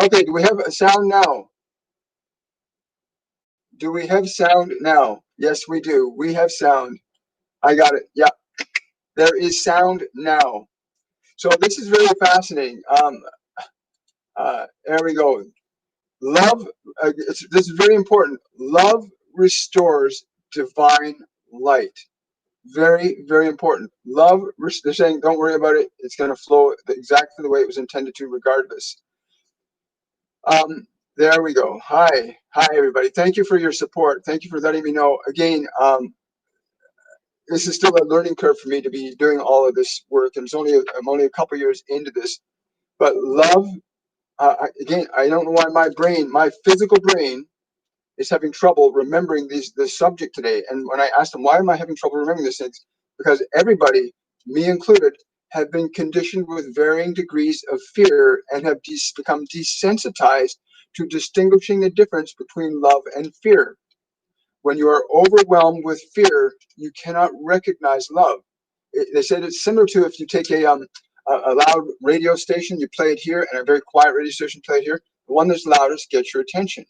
Okay, do we have a sound now? Do we have sound now? Yes, we do. We have sound. I got it. Yeah, there is sound now. So this is very fascinating. There we go. Love, this is very important. Love restores divine light. Very, very important. Love, they're saying, don't worry about it. It's going to flow exactly the way it was intended to, regardless. There we go. Hi. Hi, everybody. Thank you for your support. Thank you for letting me know. Again, this is still a learning curve for me to be doing all of this work. And I'm only a couple years into this. But love, again, I don't know why my physical brain is having trouble remembering this subject today. And when I asked them, why am I having trouble remembering these things? Because everybody, me included, have been conditioned with varying degrees of fear and have become desensitized to distinguishing the difference between love and fear. When you are overwhelmed with fear, you cannot recognize love. They said it's similar to if you take a loud radio station, you play it here, and a very quiet radio station, play it here. The one that's loudest gets your attention.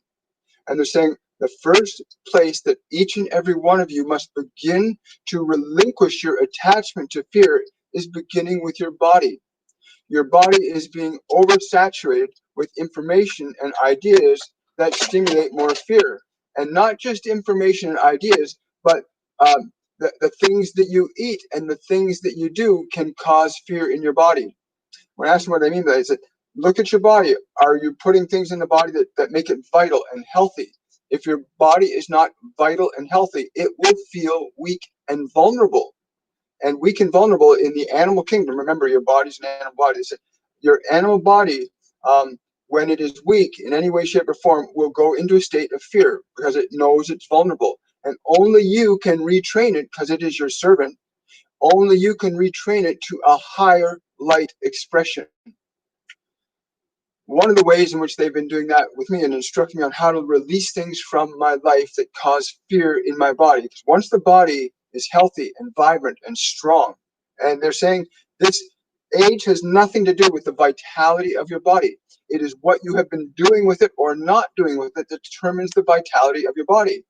And they're saying the first place that each and every one of you must begin to relinquish your attachment to fear is beginning with your body. Your body is being oversaturated with information and ideas that stimulate more fear. And not just information and ideas, but the things that you eat and the things that you do can cause fear in your body. When I asked them what I mean by that, I said, look at your body. Are you putting things in the body that make it vital and healthy? If your body is not vital and healthy, it will feel weak and vulnerable. And weak and vulnerable in the animal kingdom. Remember, your body's an animal body. So your animal body, when it is weak in any way, shape, or form, will go into a state of fear because it knows it's vulnerable. And only you can retrain it because it is your servant. Only you can retrain it to a higher light expression. One of the ways in which they've been doing that with me and instructing me on how to release things from my life that cause fear in my body. Because once the body is healthy and vibrant and strong, and they're saying this age has nothing to do with the vitality of your body. It is what you have been doing with it or not doing with it that determines the vitality of your body.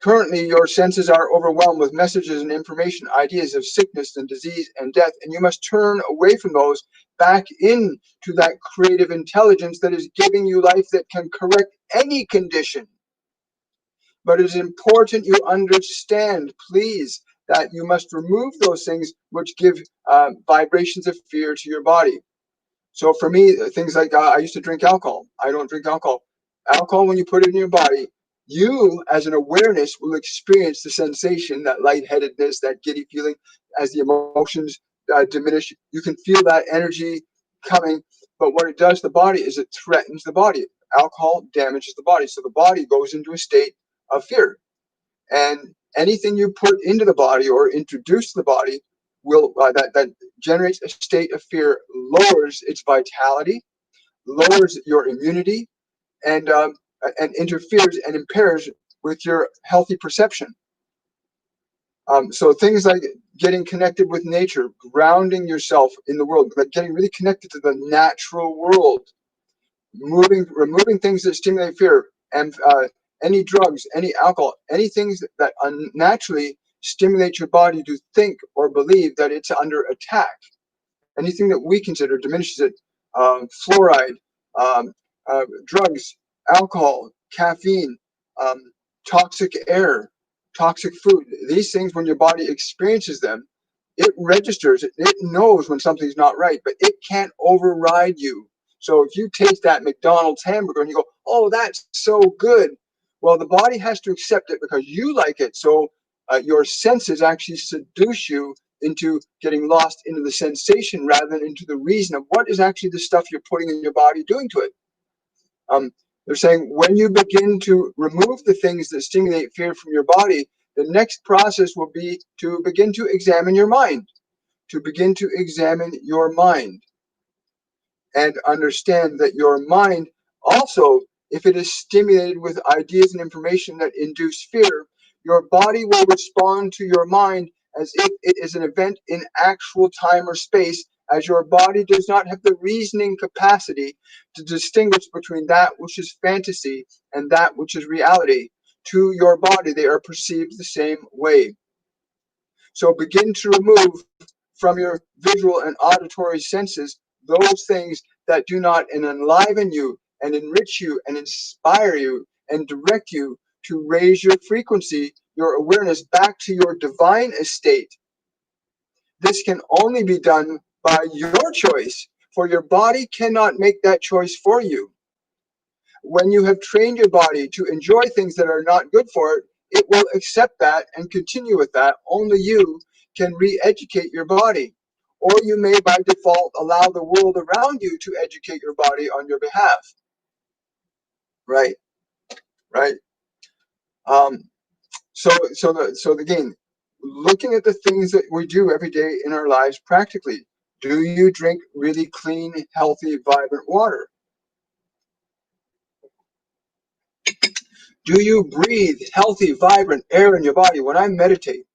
Currently, your senses are overwhelmed with messages and information, ideas of sickness and disease and death, and you must turn away from those back into that creative intelligence that is giving you life that can correct any condition. But it is important you understand, please, that you must remove those things which give vibrations of fear to your body. So for me, things like I used to drink alcohol. I don't drink alcohol. Alcohol, when you put it in your body, you, as an awareness, will experience the sensation, that lightheadedness, that giddy feeling as the emotions diminish. You can feel that energy coming. But what it does to the body is it threatens the body. Alcohol damages the body. So the body goes into a state of fear. And anything you put into the body or introduce to the body will that generates a state of fear, lowers its vitality, lowers your immunity, and interferes and impairs with your healthy perception. So things like getting connected with nature, grounding yourself in the world, like getting really connected to the natural world, removing things that stimulate fear, and any drugs, any alcohol, any things that unnaturally stimulate your body to think or believe that it's under attack. Anything that we consider diminishes it. Fluoride, drugs, alcohol, caffeine, toxic air, toxic food. These things, when your body experiences them, it registers, it knows when something's not right, but it can't override you. So if you taste that McDonald's hamburger and you go, oh, that's so good. Well, the body has to accept it because you like it. So your senses actually seduce you into getting lost into the sensation rather than into the reason of what is actually the stuff you're putting in your body doing to it. They're saying when you begin to remove the things that stimulate fear from your body, the next process will be to begin to examine your mind, and understand that your mind also, if it is stimulated with ideas and information that induce fear, your body will respond to your mind as if it is an event in actual time or space, as your body does not have the reasoning capacity to distinguish between that which is fantasy and that which is reality. To your body, they are perceived the same way. So begin to remove from your visual and auditory senses those things that do not enliven you and enrich you and inspire you and direct you to raise your frequency, your awareness back to your divine estate. This can only be done by your choice, for your body cannot make that choice for you. When you have trained your body to enjoy things that are not good for it, it will accept that and continue with that. Only you can re-educate your body. Or you may by default allow the world around you to educate your body on your behalf. Right, right. So again, looking at the things that we do every day in our lives practically. Do you drink really clean, healthy, vibrant water? Do you breathe healthy, vibrant air in your body? When I meditate,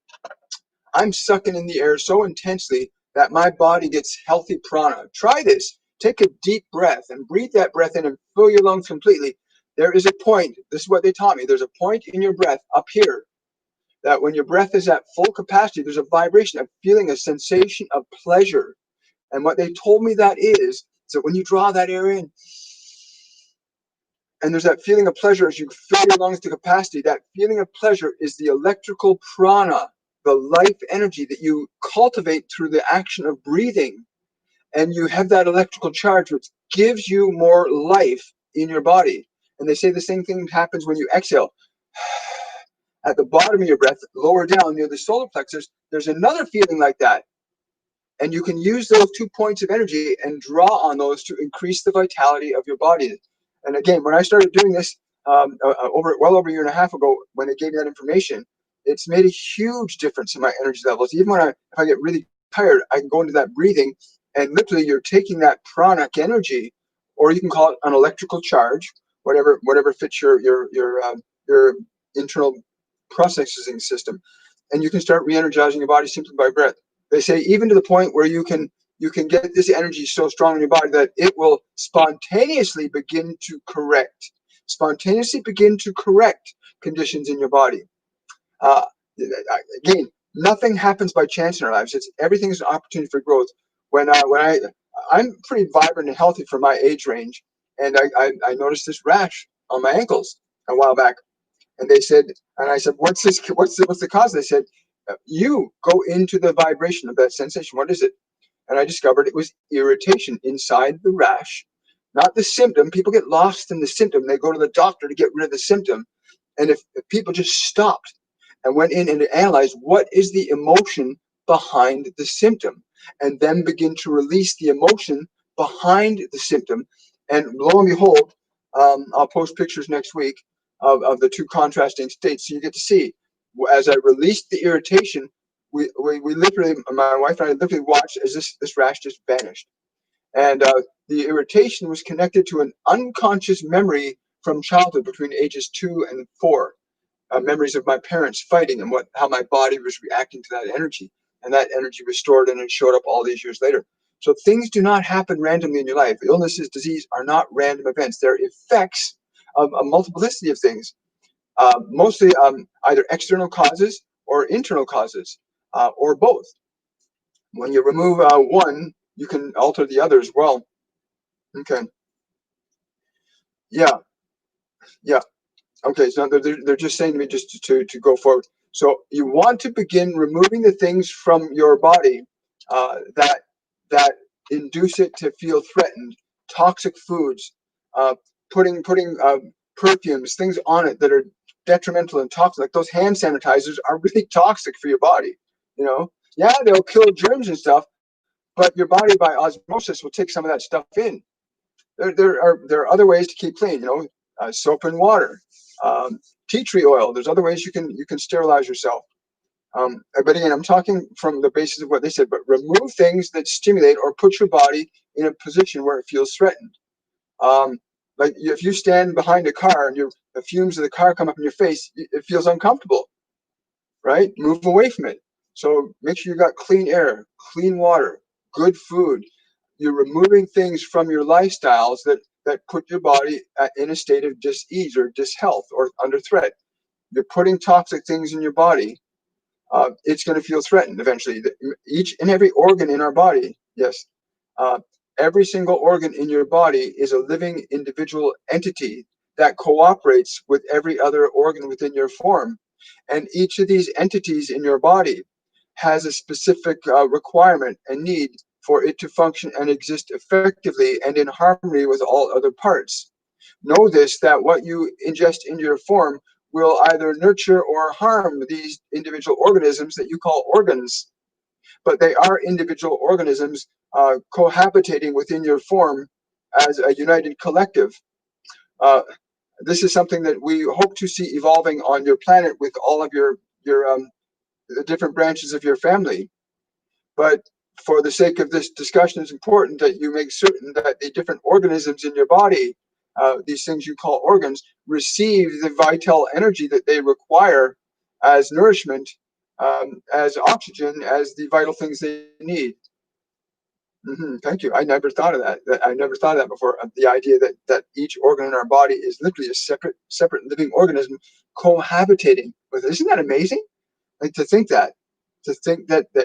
I'm sucking in the air so intensely that my body gets healthy prana. Try this. Take a deep breath and breathe that breath in and fill your lungs completely. There is a point, this is what they taught me, there's a point in your breath up here that when your breath is at full capacity, there's a vibration, a feeling, a sensation of pleasure. And what they told me that is that when you draw that air in, and there's that feeling of pleasure as you fill your lungs to capacity, that feeling of pleasure is the electrical prana, the life energy that you cultivate through the action of breathing. And you have that electrical charge, which gives you more life in your body. And they say the same thing happens when you exhale. At the bottom of your breath, lower down near the solar plexus, there's another feeling like that. And you can use those 2 points of energy and draw on those to increase the vitality of your body. And again, when I started doing this well over a year and a half ago, when they gave me that information, it's made a huge difference in my energy levels. Even if I get really tired, I can go into that breathing, and literally you're taking that pranic energy, or you can call it an electrical charge, whatever fits your internal processing system, and you can start re-energizing your body simply by breath. They say even to the point where you can get this energy so strong in your body that it will spontaneously begin to correct conditions in your body. Uh, Again, nothing happens by chance in our lives. Everything is an opportunity for growth. I'm pretty vibrant and healthy for my age range, and I noticed this rash on my ankles a while back. And they said, and I said, what's the cause? They said, you go into the vibration of that sensation. What is it? And I discovered it was irritation inside the rash, not the symptom. People get lost in the symptom. They go to the doctor to get rid of the symptom. And if people just stopped and went in and analyzed what is the emotion behind the symptom, and then begin to release the emotion behind the symptom, and lo and behold, I'll post pictures next week of the two contrasting states, so you get to see. As I released the irritation, we literally, my wife and I literally watched as this rash just vanished. And the irritation was connected to an unconscious memory from childhood between ages 2 and 4. Memories of my parents fighting and how my body was reacting to that energy. And that energy was stored and it showed up all these years later. So things do not happen randomly in your life. Illnesses, disease are not random events. They're effects of a multiplicity of things. Mostly either external causes or internal causes, or both. When you remove one, you can alter the other as well. Okay. Yeah. Yeah. Okay. So they're just saying to me just to go forward. So you want to begin removing the things from your body that induce it to feel threatened. Toxic foods, putting perfumes, things on it that are detrimental and toxic. Like those hand sanitizers are really toxic for your body. Yeah, they'll kill germs and stuff, but your body by osmosis will take some of that stuff in. There are other ways to keep clean. Soap and water, tea tree oil. There's other ways you can sterilize yourself. But again, I'm talking from the basis of what they said. But remove things that stimulate or put your body in a position where it feels threatened. Like if you stand behind a car and the fumes of the car come up in your face, it feels uncomfortable, right? Move away from it. So make sure you got clean air, clean water, good food. You're removing things from your lifestyles that put your body in a state of dis-ease or dis-health or under threat. You're putting toxic things in your body. It's going to feel threatened eventually. Each and every organ in our body, yes, uh, every single organ in your body is a living individual entity that cooperates with every other organ within your form. And each of these entities in your body has a specific requirement and need for it to function and exist effectively and in harmony with all other parts. Know this, that what you ingest into your form will either nurture or harm these individual organisms that you call organs, but they are individual organisms cohabitating within your form as a united collective. Uh, this is something that we hope to see evolving on your planet with all of your the different branches of your family. But for the sake of this discussion, it's important that you make certain that the different organisms in your body, these things you call organs, receive the vital energy that they require as nourishment, as oxygen, as the vital things they need. Thank you. I never thought of that. I never thought of that before. The idea that each organ in our body is literally a separate living organism cohabitating with it. Isn't that amazing? Like to think that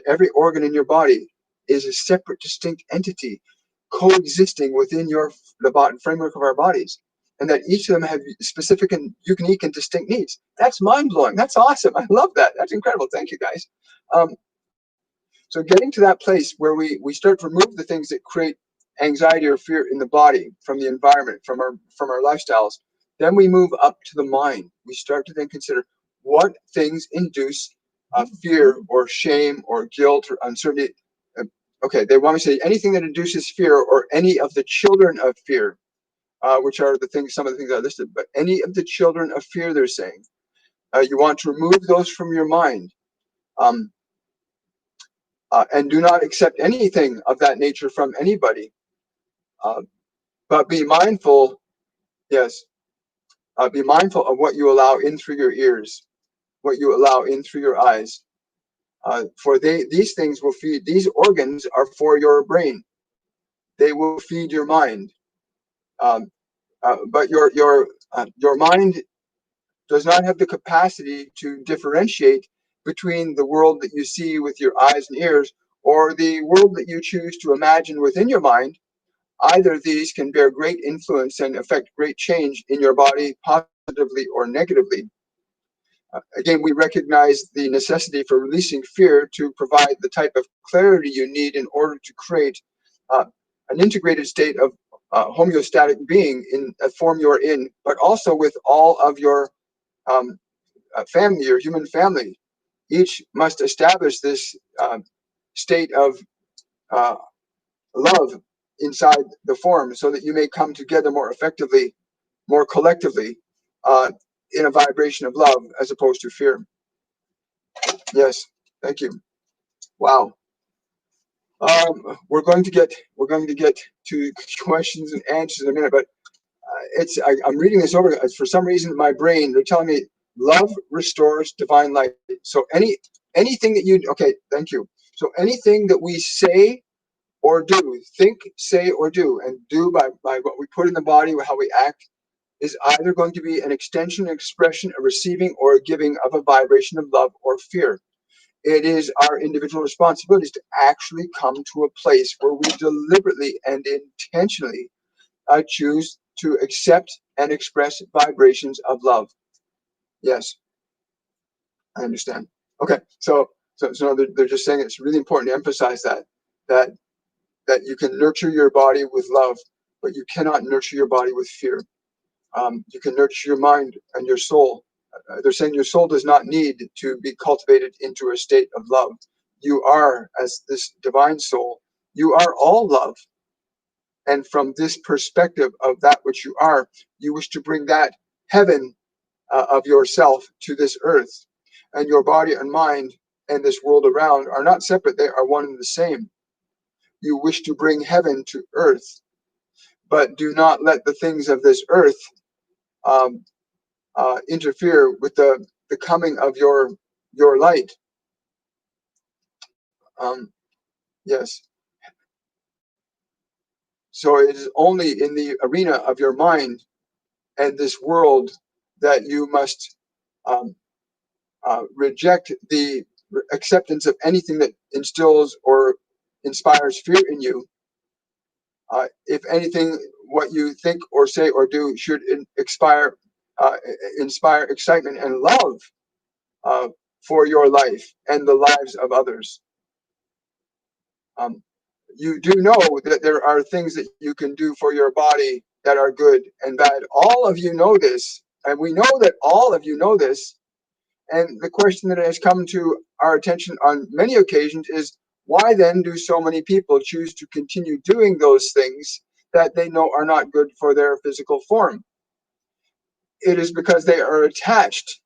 every organ in your body is a separate, distinct entity coexisting within the body framework of our bodies, and that each of them have specific and unique and distinct needs. That's mind blowing. That's awesome. I love that. That's incredible. Thank you, guys. Um, so getting to that place where we start to remove the things that create anxiety or fear in the body from the environment, from our lifestyles, then we move up to the mind. We start to then consider what things induce fear or shame or guilt or uncertainty. Uh, Okay, they want me to say anything that induces fear or any of the children of fear, which are some of the things I listed, but any of the children of fear, they're saying. You want to remove those from your mind. Um, and do not accept anything of that nature from anybody. Uh, but be mindful, yes, be mindful of what you allow in through your ears, what you allow in through your eyes. For these things will feed, these organs are for your brain. They will feed your mind. Um, but your mind does not have the capacity to differentiate between the world that you see with your eyes and ears or the world that you choose to imagine within your mind. Either of these can bear great influence and affect great change in your body, positively or negatively. Again, we recognize the necessity for releasing fear to provide the type of clarity you need in order to create uh, an integrated state of homeostatic being in a form you're in, but also with all of your um, family, your human family. Each must establish this state of uh, love inside the form so that you may come together more effectively, more collectively, uh, in a vibration of love as opposed to fear. Yes, thank you. Wow. We're going to get to questions and answers in a minute, but I'm reading this over. For some reason, my brain, they're telling me love restores divine light. So anything that you, okay, thank you. So anything that we say or do, think, say, or do, and do by what we put in the body, how we act, is either going to be an extension, expression, a receiving, or a giving of a vibration of love or fear. It is our individual responsibilities to actually come to a place where we deliberately and intentionally choose to accept and express vibrations of love. Yes, I understand. Okay, so they're just saying it's really important to emphasize that that you can nurture your body with love, but you cannot nurture your body with fear. You can nurture your mind and your soul. They're saying your soul does not need to be cultivated into a state of love. You are, as this divine soul, you are all love. And from this perspective of that which you are, you wish to bring that heaven of yourself to this earth. And your body and mind and this world around are not separate, they are one and the same. You wish to bring heaven to earth, but do not let the things of this earth um, interfere with the coming of your light. Um, yes. So it is only in the arena of your mind and this world that you must um, reject the acceptance of anything that instills or inspires fear in you. If anything, what you think or say or do should inspire excitement and love uh, for your life and the lives of others. Um, you do know that there are things that you can do for your body that are good and bad. All of you know this, and we know that all of you know this. And the question that has come to our attention on many occasions is, why then do so many people choose to continue doing those things that they know are not good for their physical form? It is because they are attached,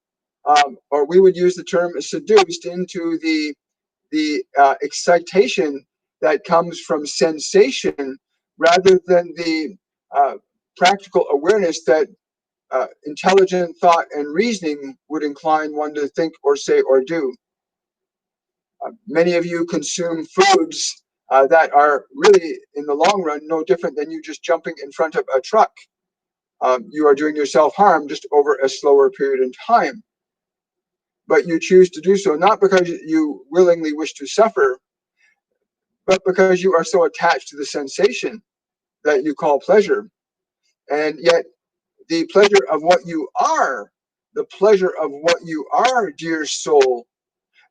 or we would use the term seduced, into the excitation that comes from sensation rather than the uh, practical awareness that intelligent thought and reasoning would incline one to think or say or do. Many of you consume foods that are really, in the long run, no different than you just jumping in front of a truck. You are doing yourself harm just over a slower period in time. But you choose to do so not because you willingly wish to suffer, but because you are so attached to the sensation that you call pleasure. And yet, the pleasure of what you are, the pleasure of what you are, dear soul,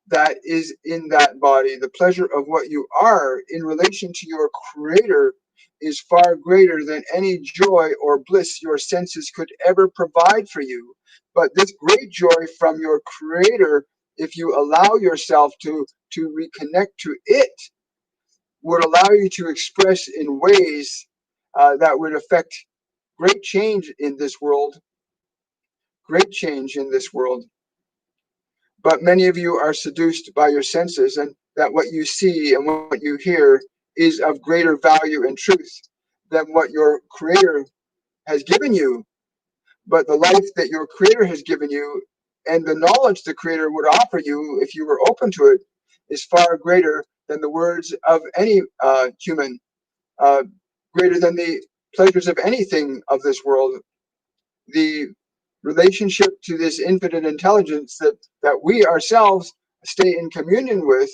that is in that body, the pleasure of what you are in relation to your Creator is far greater than any joy or bliss your senses could ever provide for you. But this great joy from your Creator, if you allow yourself to reconnect to it, would allow you to express in ways that would affect great change in this world, great change in this world. But many of you are seduced by your senses, and that what you see and what you hear is of greater value and truth than what your Creator has given you. But the life that your Creator has given you and the knowledge the Creator would offer you if you were open to it is far greater than the words of any human, uh, greater than the pleasures of anything of this world. The relationship to this infinite intelligence that we ourselves stay in communion with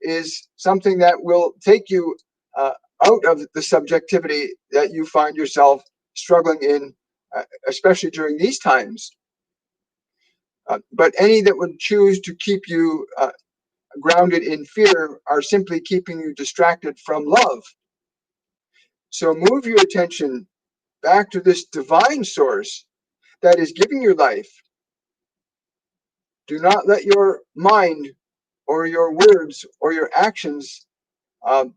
is something that will take you uh, out of the subjectivity that you find yourself struggling in, especially during these times. But any that would choose to keep you grounded in fear are simply keeping you distracted from love. So move your attention back to this divine source that is giving your life. Do not let your mind or your words or your actions um,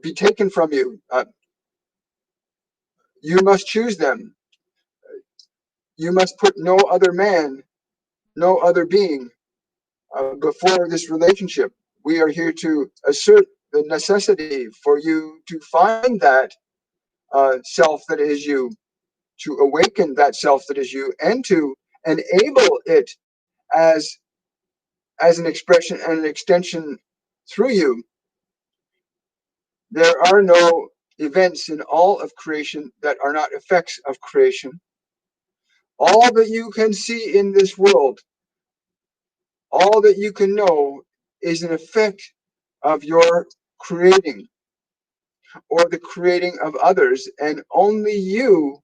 be taken from you. You must choose them. You must put no other man, no other being before this relationship. We are here to assert the necessity for you to find that self that is you, to awaken that self that is you, and to enable it as as an expression and an extension through you. There are no events in all of creation that are not effects of creation. All that you can see in this world, all that you can know, is an effect of your creating or the creating of others, and only you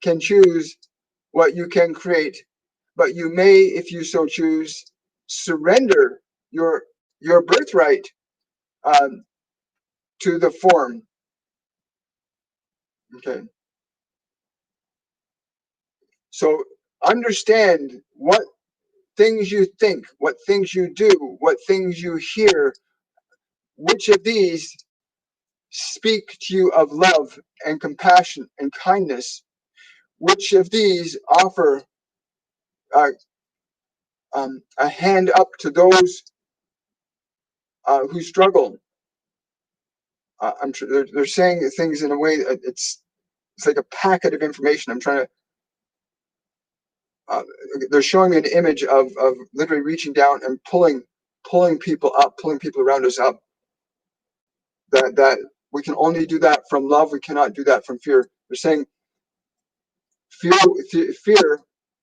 can choose what you can create. But you may, if you so choose, surrender your birthright um, to the form. Okay. So understand what things you think, what things you do, what things you hear, which of these speak to you of love and compassion and kindness, which of these offer uh, a hand up to those who struggle. I'm sure they're saying things in a way that it's like a packet of information. I'm trying to. Uh, they're showing me an image of literally reaching down and pulling people up, pulling people around us up. that we can only do that from love. We cannot do that from fear. They're saying fear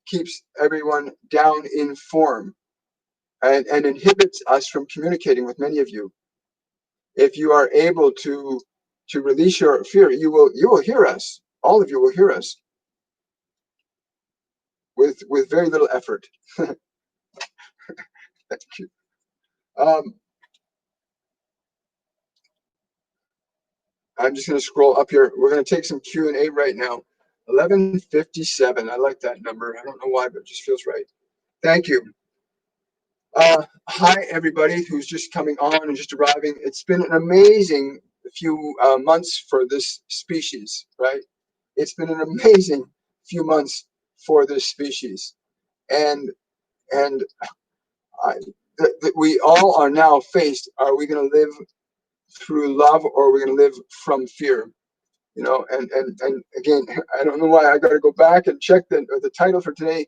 keeps everyone down in form and inhibits us from communicating with many of you. If you are able to release your fear, you will hear us. All of you will hear us with very little effort. Thank you. I'm just going to scroll up here. We're going to take some Q&A right now. 11:57. I like that number. I don't know why, but it just feels right. Thank you. Hi, everybody who's just coming on and just arriving. It's been an amazing few months for this species, right? It's been an amazing few months for this species. And we all are now faced, are we going to live through love or are we going to live from fear? You know, and again, I don't know why I got to go back and check the title for today.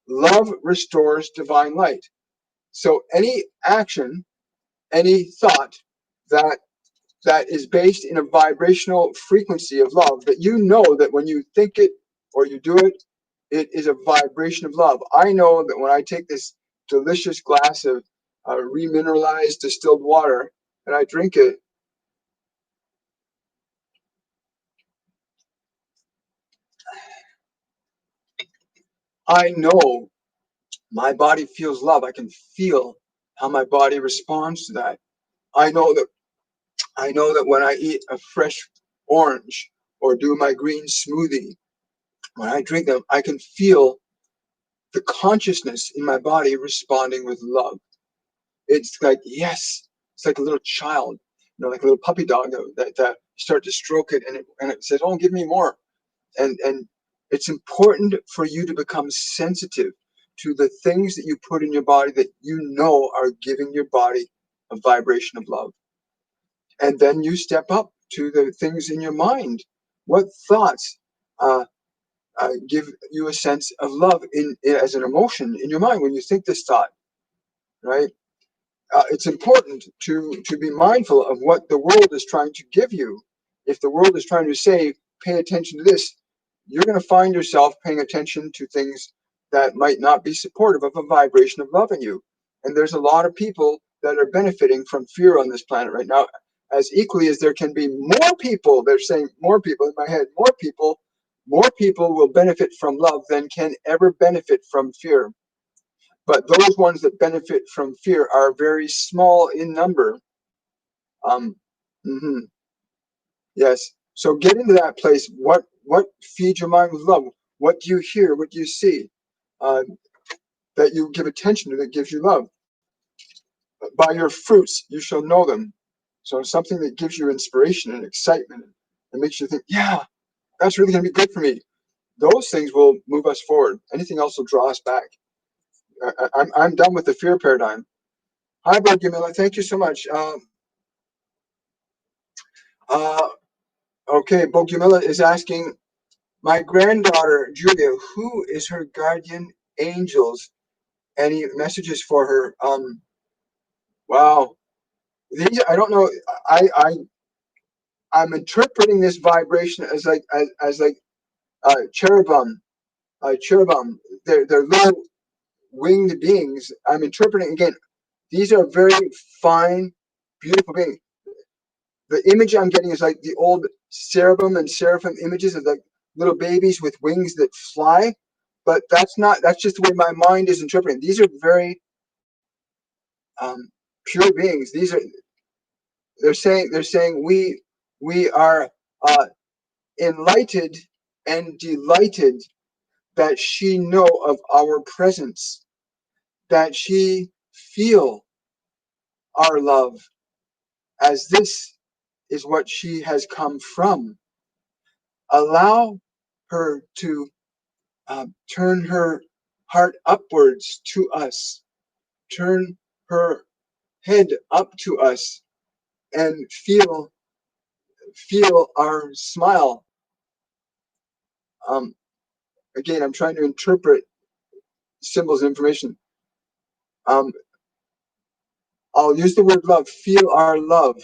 Love restores divine light. So any action, any thought that is based in a vibrational frequency of love, that you know that when you think it or you do it, it is a vibration of love. I know that when I take this delicious glass of remineralized distilled water and I drink it, I know my body feels love. I can feel how my body responds to that. I know that when I eat a fresh orange or do my green smoothie, when I drink them, I can feel the consciousness in my body responding with love. It's like, yes, it's like a little child, like a little puppy dog that start to stroke it and it says, oh, give me more. And it's important for you to become sensitive to the things that you put in your body that you know are giving your body a vibration of love. And then you step up to the things in your mind. What thoughts give you a sense of love as an emotion in your mind when you think this thought, right? It's important to be mindful of what the world is trying to give you. If the world is trying to say, pay attention to this, you're going to find yourself paying attention to things that might not be supportive of a vibration of love in you. And there's a lot of people that are benefiting from fear on this planet right now, as equally as there can be more people. They're saying more people in my head, more people will benefit from love than can ever benefit from fear. But those ones that benefit from fear are very small in number. Mm-hmm. Yes. So get into that place. What feeds your mind with love? What do you hear? What do you see? That you give attention to that gives you love. By your fruits you shall know them. So something that gives you inspiration and excitement and makes you think, yeah, that's really going to be good for me. Those things will move us forward. Anything else will draw us back. I'm done with the fear paradigm. Hi, Bob Yamila. Thank you so much. Okay, Bob Yamila is asking, my granddaughter, Julia, who is her guardian angels? Any messages for her? Wow. I don't know. I'm interpreting this vibration as like cherubim. Cherubim. They're little winged beings. I'm interpreting again. These are very fine, beautiful beings. The image I'm getting is like the old cherubim and seraphim images of like little babies with wings that fly. But that's just the way my mind is interpreting. These are very pure beings. They're saying we are enlightened and delighted that she know of our presence, that she feel our love, as this is what she has come from. Allow her to turn her heart upwards to us, turn her head up to us, and feel our smile. Again, I'm trying to interpret symbols and information. I'll use the word love. Feel our love.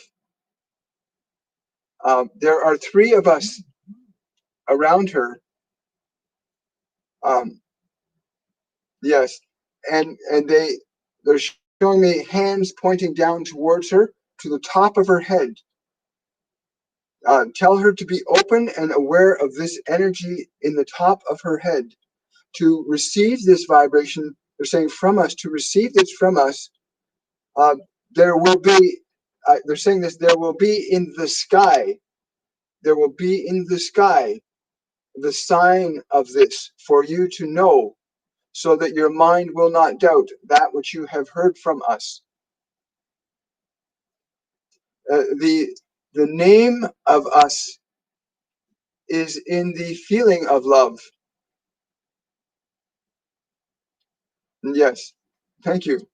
There are 3 of us around her. Yes, and they're showing me hands pointing down towards her to the top of her head. Tell her to be open and aware of this energy in the top of her head to receive this vibration. They're saying from us, to receive this from us. There will be, they're saying this, there will be in the sky, there will be in the sky the sign of this for you to know, so that your mind will not doubt that which you have heard from us. The name of us is in the feeling of love. Yes, thank you.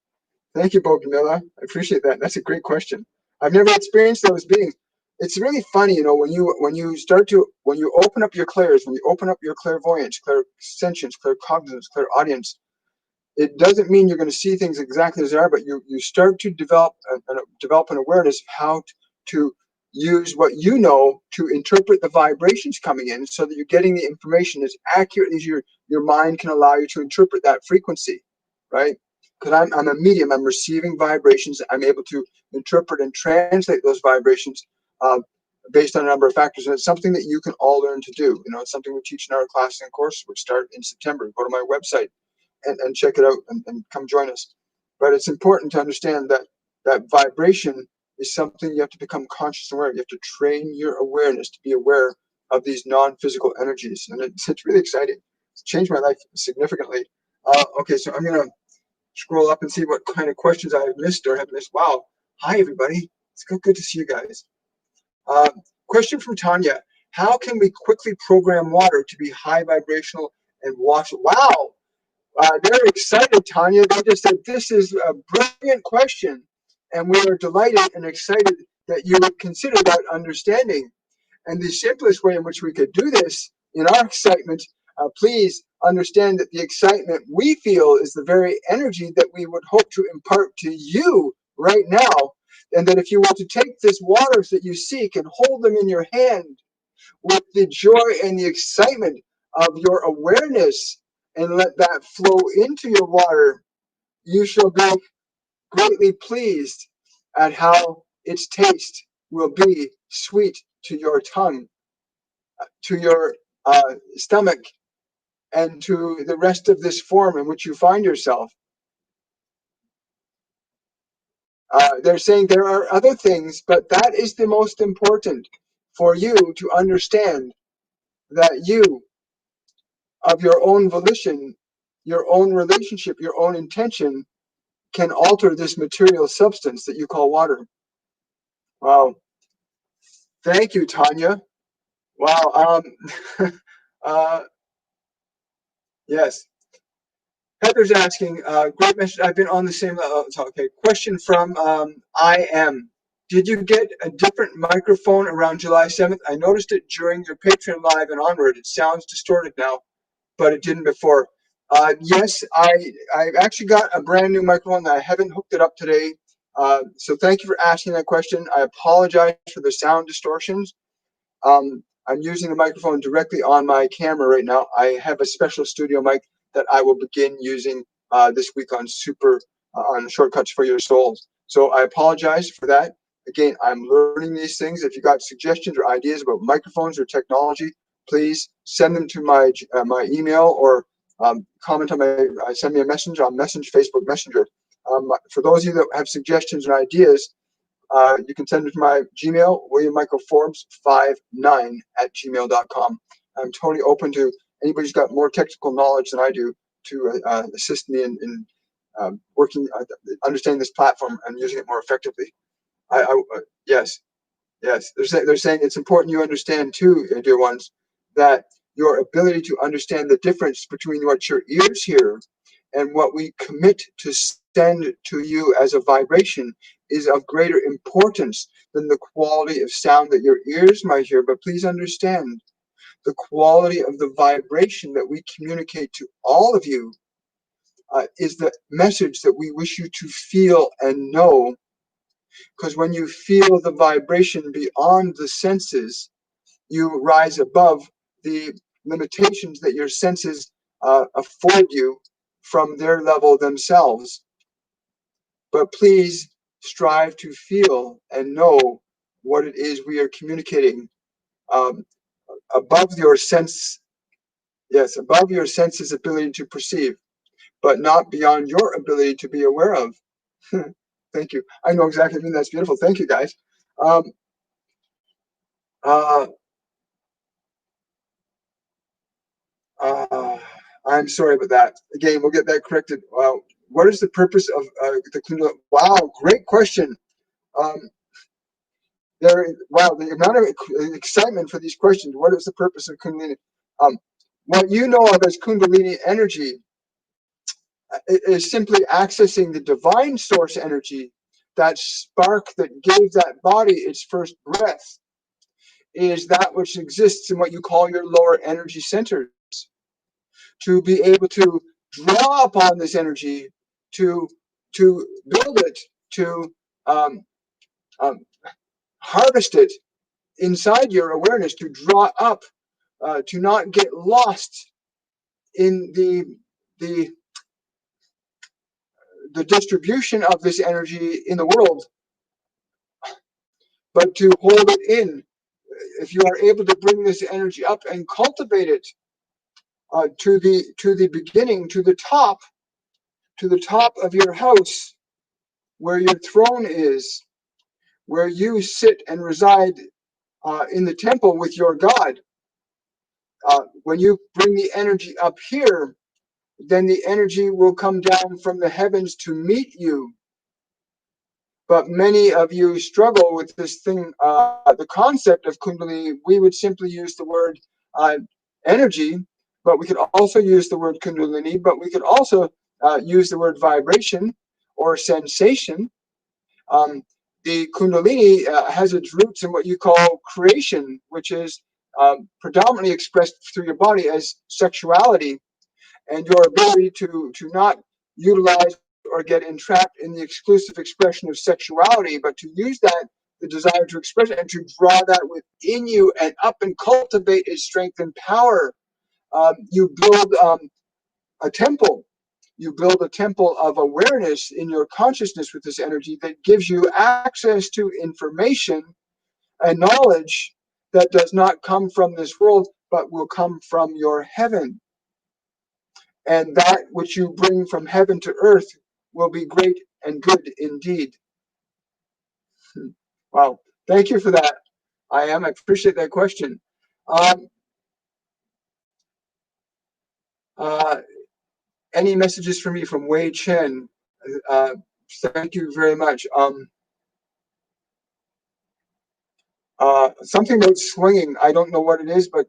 Thank you, Bo Camilla. I appreciate that. That's a great question. I've never experienced those beings. It's really funny, you know, when you open up your clairs, when you open up your clairvoyance, clairsentience, claircognizance, clairaudience, it doesn't mean you're going to see things exactly as they are, but you start to develop an awareness of how to use what you know to interpret the vibrations coming in, so that you're getting the information as accurately as your mind can allow you to interpret that frequency, right? Because I'm a medium, I'm receiving vibrations, I'm able to interpret and translate those vibrations based on a number of factors, and it's something that you can all learn to do. You know, it's something we teach in our class and course, which start in September. Go to my website and check it out and come join us. But it's important to understand that vibration is something you have to become conscious and aware. You have to train your awareness to be aware of these non-physical energies, and it's really exciting. It's changed my life significantly. Okay, so I'm gonna scroll up and see what kind of questions I have missed or have missed. Wow, hi everybody. It's good to see you guys. Question from Tanya: how can we quickly program water to be high vibrational and wash? Wow, they're excited, Tanya. They just said, this is a brilliant question, and we are delighted and excited that you would consider that understanding. And the simplest way in which we could do this, in our excitement, please understand that the excitement we feel is the very energy that we would hope to impart to you right now. And that if you were to take this waters that you seek and hold them in your hand with the joy and the excitement of your awareness, and let that flow into your water, you shall be greatly pleased at how its taste will be sweet to your tongue, to your stomach, and to the rest of this form in which you find yourself. They're saying there are other things, but that is the most important, for you to understand that you, of your own volition, your own relationship, your own intention, can alter this material substance that you call water. Wow. Thank you, Tanya. Wow. Yes. Heather's asking, great message. I've been on the same level. Okay. Question from I am. Did you get a different microphone around July 7th? I noticed it during your Patreon live and onward. It sounds distorted now, but it didn't before. Yes, I actually got a brand new microphone that I haven't hooked it up today. So thank you for asking that question. I apologize for the sound distortions. I'm using the microphone directly on my camera right now. I have a special studio mic that I will begin using this week on on Shortcuts for Your Souls. So I apologize for that. Again, I'm learning these things. If you got suggestions or ideas about microphones or technology, please send them to my email, or comment on send me a message on Facebook Messenger. For those of you that have suggestions and ideas, you can send it to my Gmail, WilliamMichaelForbes59@gmail.com. I'm totally open to anybody who's got more technical knowledge than I do to assist me in working, understanding this platform and using it more effectively. Yes, yes. They're saying it's important you understand too, dear ones, that your ability to understand the difference between what your ears hear and what we commit to send to you as a vibration is of greater importance than the quality of sound that your ears might hear. But please understand, the quality of the vibration that we communicate to all of you is the message that we wish you to feel and know Because when you feel the vibration beyond the senses, you rise above the limitations that your senses afford you from their level themselves. But please strive to feel and know what it is we are communicating above your sense. Yes, above your senses' ability to perceive, but not beyond your ability to be aware of. Thank you. I know exactly what you mean. That's beautiful. Thank you, guys. Um, uh, uh, I'm sorry about that. Again, we'll get that corrected. What is the purpose of the Kundalini? Wow, great question. Um, wow, the amount of excitement for these questions. What is the purpose of Kundalini? What you know of as Kundalini energy is simply accessing the divine source energy, that spark that gave that body its first breath, is that which exists in what you call your lower energy centers. To be able to draw upon this energy, to build it, to um, um, harvest it inside your awareness, to draw up, to not get lost in the distribution of this energy in the world, but to hold it in. If you are able to bring this energy up and cultivate it to the beginning, to the top of your house, where your throne is, where you sit and reside in the temple with your God. When you bring the energy up here, then the energy will come down from the heavens to meet you. But many of you struggle with this thing, the concept of Kundalini. We would simply use the word energy, but we could also use the word Kundalini, but we could also use the word vibration or sensation. The Kundalini has its roots in what you call creation, which is predominantly expressed through your body as sexuality, and your ability to not utilize or get entrapped in the exclusive expression of sexuality, but to use that, the desire to express it, and to draw that within you and up and cultivate its strength and power. You build a temple. You build a temple of awareness in your consciousness with this energy that gives you access to information and knowledge that does not come from this world, but will come from your heaven. And that which you bring from heaven to earth will be great and good indeed. Wow. Thank you for that. I appreciate that question. Um, any messages for me from Wei Chen? Uh, Thank you very much. Something about swinging. I don't know what it is, but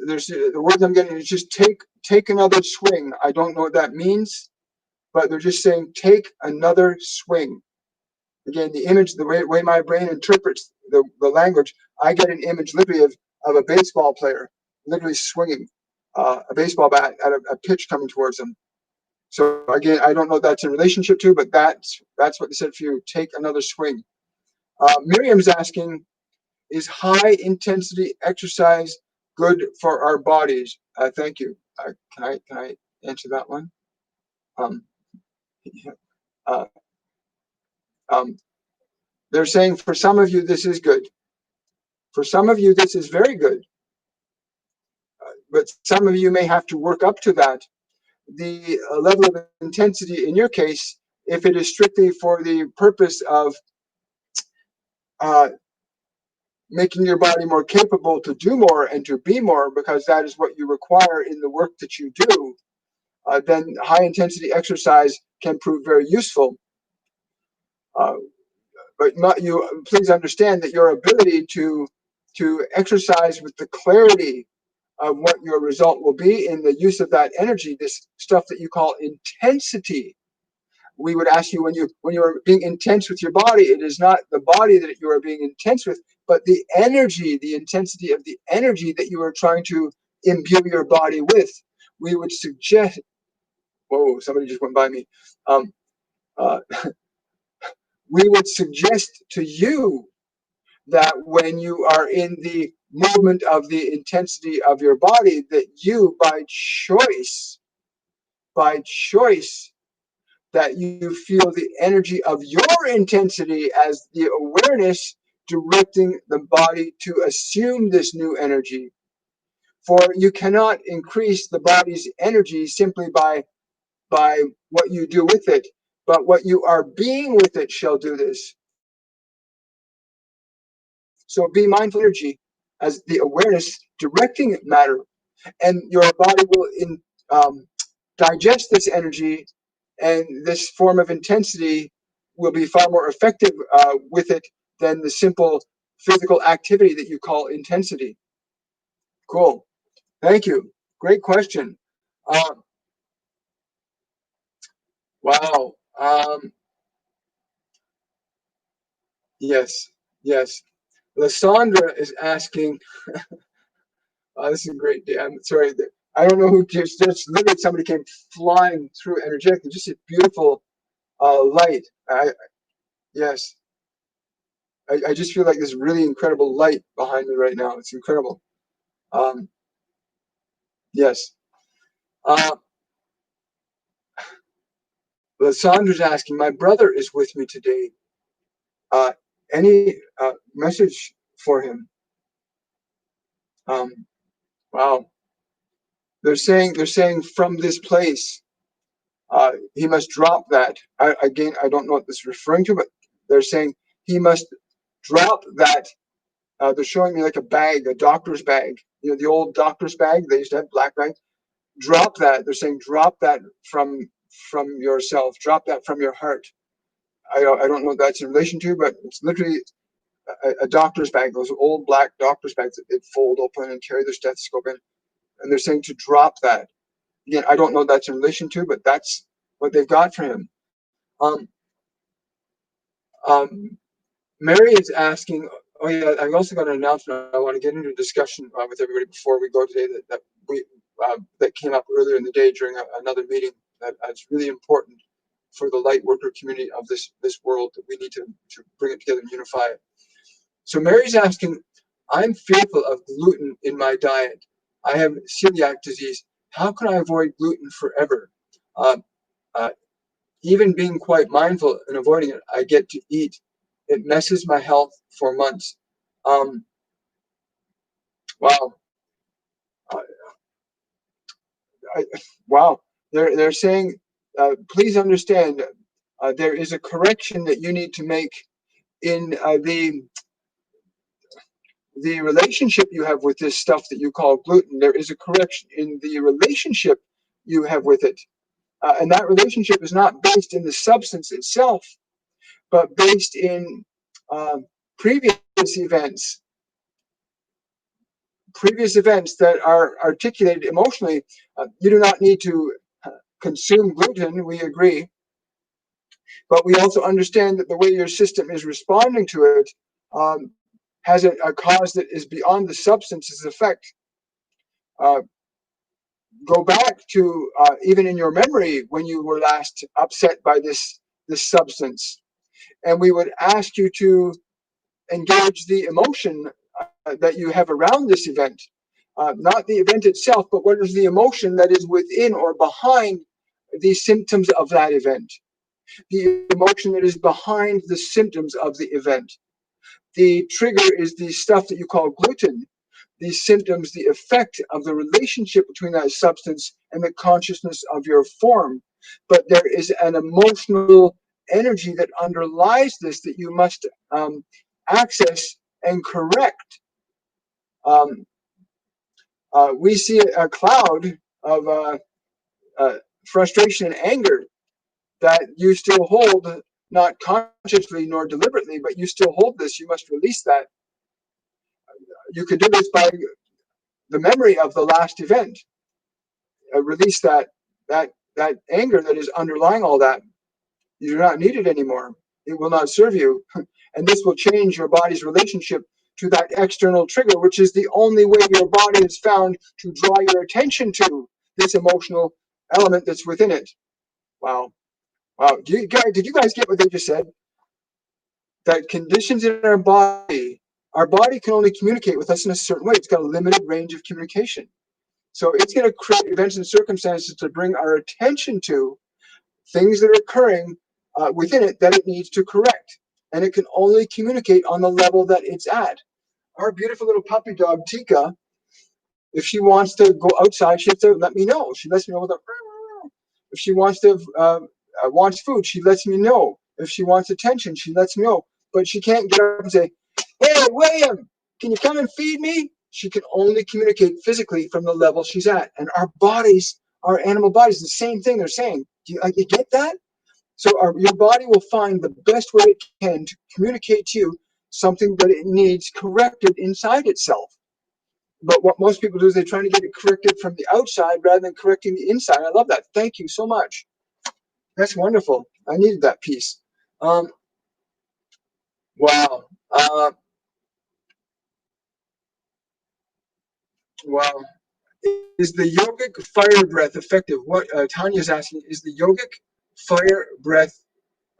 there's the word I'm getting is just take another swing. I don't know what that means, but they're just saying take another swing. Again, the image, the way my brain interprets the language, I get an image literally of a baseball player literally swinging a baseball bat at a pitch coming towards them. So again, I don't know what that's in relationship to, but that's what they said for you. Take another swing. Miriam's asking, is high intensity exercise good for our bodies? Thank you. Can I answer that one? Um, uh, um, they're saying for some of you this is good. For some of you this is very good. But some of you may have to work up to that. The level of intensity in your case, if it is strictly for the purpose of uh, making your body more capable to do more and to be more, because that is what you require in the work that you do, then high intensity exercise can prove very useful. But you please understand that your ability to exercise with the clarity of what your result will be in the use of that energy, this stuff that you call intensity. We would ask you when you are being intense with your body, it is not the body that you are being intense with, but the energy, the intensity of the energy that you are trying to imbue your body with. We would suggest. Whoa! Somebody just went by me. Um, uh, we would suggest to you that when you are in the movement of the intensity of your body, that you by choice, that you feel the energy of your intensity as the awareness directing the body to assume this new energy. For you cannot increase the body's energy simply by what you do with it, but what you are being with it shall do this. So be mindful of energy as the awareness directing matter, and your body will digest this energy, and this form of intensity will be far more effective with it than the simple physical activity that you call intensity. Cool. Thank you. Great question. Wow. Yes. Yes. Lysandra is asking, this is a great day. I'm sorry. I don't know who just literally somebody came flying through energetically. Just a beautiful light. Yes. I just feel like this really incredible light behind me right now. It's incredible. Yes. Sandra's asking, my brother is with me today. Any message for him? Wow. They're saying from this place, he must drop that. I don't know what this is referring to, but they're saying he must drop that. They're showing me like a bag, a doctor's bag. You know, the old doctor's bag. They used to have black bags. Drop that. They're saying drop that from yourself. Drop that from your heart. I don't know what that's in relation to, but it's literally a doctor's bag. Those old black doctor's bags that they'd fold open and carry their stethoscope in. And they're saying to drop that. Again, I don't know what that's in relation to, but that's what they've got for him. Mary is asking, oh yeah, I've also got an announcement. I want to get into a discussion with everybody before we go today that came up earlier in the day during another meeting that's really important for the light worker community of this world, that we need to bring it together and unify it. So Mary's asking, I'm fearful of gluten in my diet. I have celiac disease. How can I avoid gluten forever? Uh, uh, Even being quite mindful and avoiding it, I get to eat. It messes my health for months. Wow. Uh, wow. They're saying, please understand, there is a correction that you need to make in the relationship you have with this stuff that you call gluten. There is a correction in the relationship you have with it. And that relationship is not based in the substance itself, but based in previous events that are articulated emotionally. You do not need to consume gluten, we agree, but we also understand that the way your system is responding to it has a cause that is beyond the substance's effect. Go back to even in your memory when you were last upset by this substance, and we would ask you to engage the emotion that you have around this event, not the event itself, but what is the emotion that is within or behind the symptoms of that event, the emotion that is behind the symptoms of the event. The trigger is the stuff that you call gluten. These symptoms, the effect of the relationship between that substance and the consciousness of your form. But there is an emotional energy that underlies this that you must access and correct. We see a cloud of frustration and anger that you still hold, not consciously nor deliberately, but you still hold this. You must release that. You can do this by the memory of the last event. Release that anger that is underlying all that. You do not need it anymore. It will not serve you. And this will change your body's relationship to that external trigger, which is the only way your body has found to draw your attention to this emotional element that's within it. Wow. Wow. Did you guys get what they just said? that conditions in our body can only communicate with us in a certain way. It's got a limited range of communication. So it's going to create events and circumstances to bring our attention to things that are occurring within it that it needs to correct. And it can only communicate on the level that it's at. Our beautiful little puppy dog, Tika, if she wants to go outside, she has to let me know. She lets me know with a. If she wants food, she lets me know. If she wants attention, she lets me know. But she can't get up and say, "Hey, William, can you come and feed me?" She can only communicate physically from the level she's at. And our bodies, our animal bodies, the same thing they're saying. Do you get that? So your body will find the best way it can to communicate to you something that it needs corrected inside itself. But what most people do is they're trying to get it corrected from the outside rather than correcting the inside. I love that. Thank you so much. That's wonderful. I needed that piece. Um, wow. Wow. Is the yogic fire breath effective? What Tanya's asking, is the yogic fire breath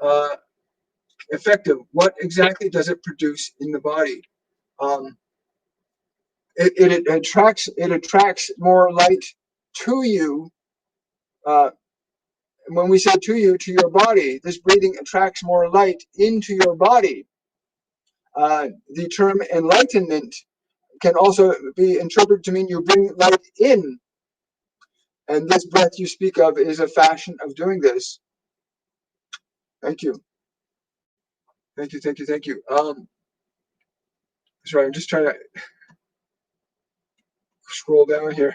uh, effective? What exactly does it produce in the body? Um, it attracts more light to you. When we say to your body, this breathing attracts more light into your body. The term enlightenment can also be interpreted to mean you bring light in. And this breath you speak of is a fashion of doing this. Thank you. Thank you, thank you, thank you. Sorry, I'm just trying to scroll down here.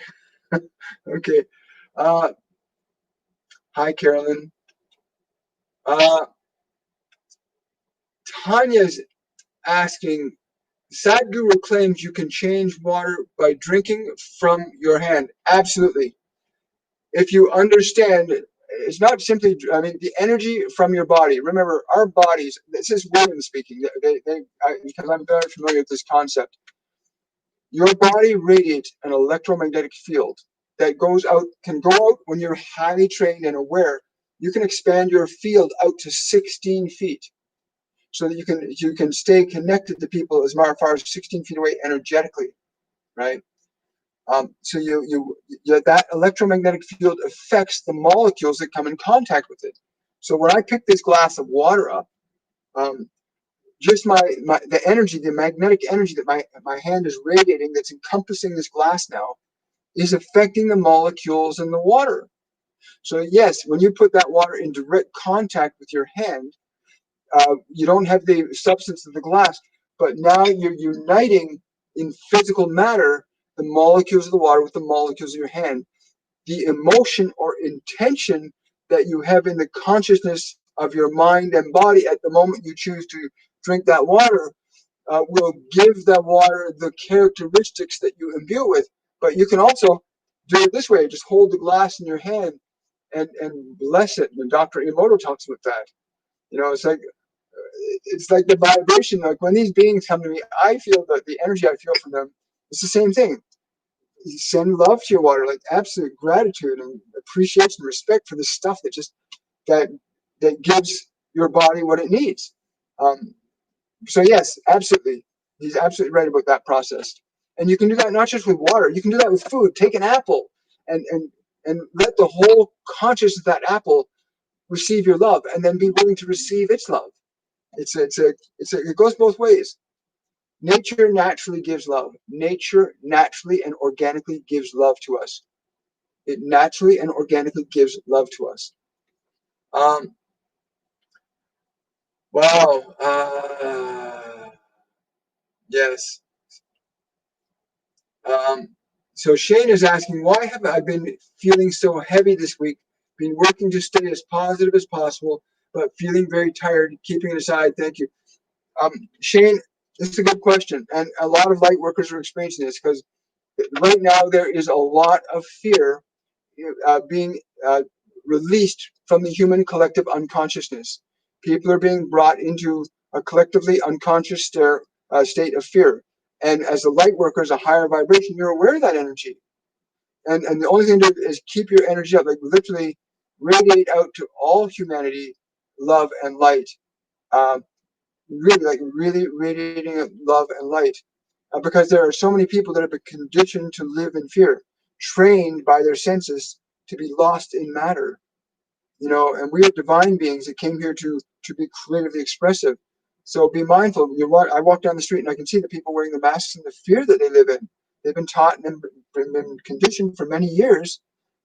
Okay. Uh, Hi, Carolyn. Uh, Tanya's asking, Sadhguru claims you can change water by drinking from your hand. Absolutely. If you understand, it's not simply, the energy from your body. Remember, our bodies, this is William speaking, because I'm very familiar with this concept. Your body radiates an electromagnetic field that can go out when you're highly trained and aware. You can expand your field out to 16 feet so that you can stay connected to people as far as 16 feet away energetically, right? So that electromagnetic field affects the molecules that come in contact with it. So when I pick this glass of water up, just the energy, the magnetic energy that my hand is radiating, that's encompassing this glass now, is affecting the molecules in the water. So yes, when you put that water in direct contact with your hand, you don't have the substance of the glass, but now you're uniting in physical matter the molecules of the water with the molecules of your hand. The emotion or intention that you have in the consciousness of your mind and body at the moment you choose to drink that water will give that water the characteristics that you imbue it with. But you can also do it this way: just hold the glass in your hand and bless it. And Dr. Emoto talks about that. It's like the vibration. Like when these beings come to me, I feel that the energy I feel from them. It's the same thing. You send love to your water, like absolute gratitude and appreciation, and respect for the stuff that gives your body what it needs. So yes, absolutely, he's absolutely right about that process. And you can do that not just with water. You can do that with food. Take an apple and let the whole consciousness of that apple receive your love, and then be willing to receive its love. It goes both ways. Nature naturally gives love. Nature naturally and organically gives love to us. It naturally and organically gives love to us. Wow. Yes. So Shane is asking, why have I been feeling so heavy this week? Been working to stay as positive as possible, but feeling very tired, keeping it aside. Thank you. Shane, this is a good question. And a lot of light workers are experiencing this because right now there is a lot of fear being released from the human collective unconsciousness. People are being brought into a collectively unconscious state of fear. And as a light worker, as a higher vibration, you're aware of that energy. And the only thing to do is keep your energy up, like literally radiate out to all humanity love and light. Um, really, like really radiating love and light. Because there are so many people that have been conditioned to live in fear, trained by their senses to be lost in matter. And we are divine beings that came here to be creatively expressive. So be mindful. I walk down the street and I can see the people wearing the masks and the fear that they live in. They've been taught and been conditioned for many years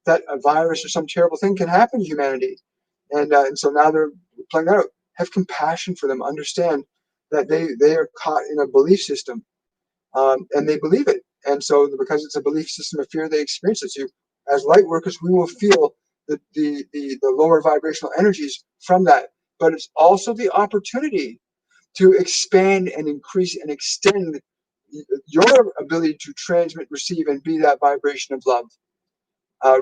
that a virus or some terrible thing can happen to humanity, and so now they're playing that out. Have compassion for them. Understand that they are caught in a belief system, and they believe it. And so, because it's a belief system of fear, they experience it. So, as light workers, we will feel the lower vibrational energies from that. But it's also the opportunity to expand and increase and extend your ability to transmit, receive, and be that vibration of love.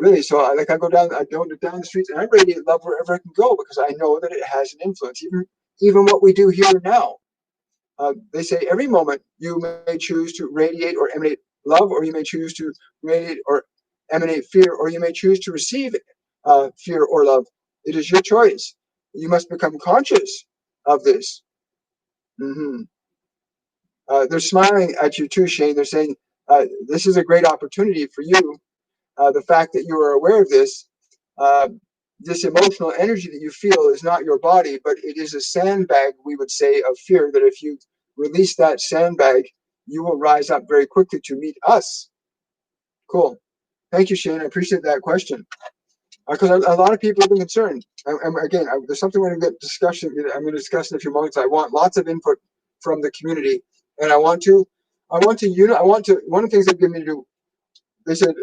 Really, so I go down the streets and I radiate love wherever I can go because I know that it has an influence. Even what we do here now. They say every moment you may choose to radiate or emanate love, or you may choose to radiate or emanate fear, or you may choose to receive fear or love. It is your choice. You must become conscious of this. hmm they're smiling at you too, Shane. They're saying this is a great opportunity for you. The fact that you are aware of uh, this emotional energy that you feel is not your body, but it is a sandbag, we would say, of fear that if you release that sandbag, you will rise up very quickly to meet us. Cool. Thank you, Shane. I appreciate that question. Because a lot of people have been concerned. And again, there's something we're going to get discussion. I'm going to discuss in a few moments. I want lots of input from the community, and one of the things they've given me to do. They said,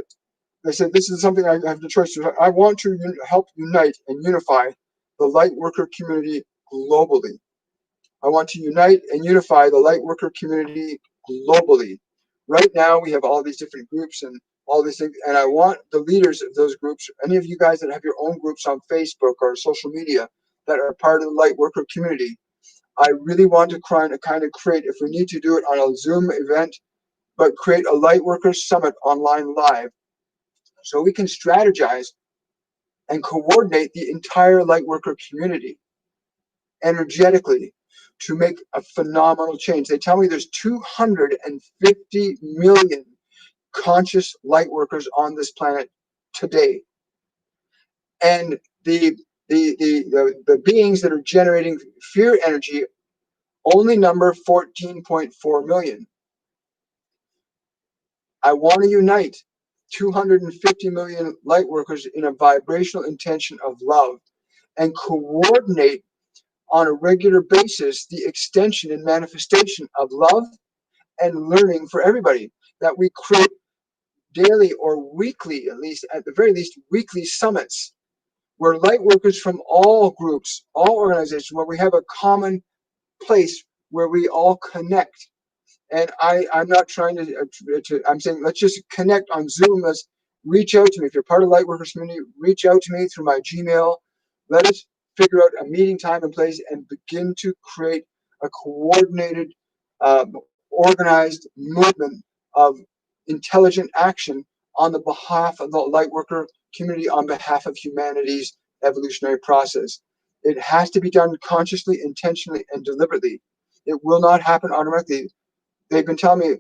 this is something I have the choice to. I want to help unite and unify the light worker community globally. I want to unite and unify the light worker community globally. Right now, we have all these different groups and all these things, and I want the leaders of those groups, any of you guys that have your own groups on Facebook or social media that are part of the light worker community, I really want to kind of create, if we need to do it on a Zoom event, but create a light worker summit online live so we can strategize and coordinate the entire lightworker community energetically to make a phenomenal change. They tell me there's 250 million conscious lightworkers on this planet today, and the beings that are generating fear energy only number 14.4 million. I want to unite 250 million lightworkers in a vibrational intention of love and coordinate on a regular basis the extension and manifestation of love and learning for everybody, that we create daily or weekly, at the very least weekly summits where light workers from all groups, all organizations, where we have a common place where we all connect. And I'm not trying I'm saying let's just connect on Zoom. Let's reach out to me. If you're part of Lightworkers community, reach out to me through my Gmail. Let us figure out a meeting time and place and begin to create a coordinated, organized movement of intelligent action on the behalf of the Lightworker community, on behalf of humanity's evolutionary process. It has to be done consciously, intentionally, and deliberately. It will not happen automatically. They've been telling me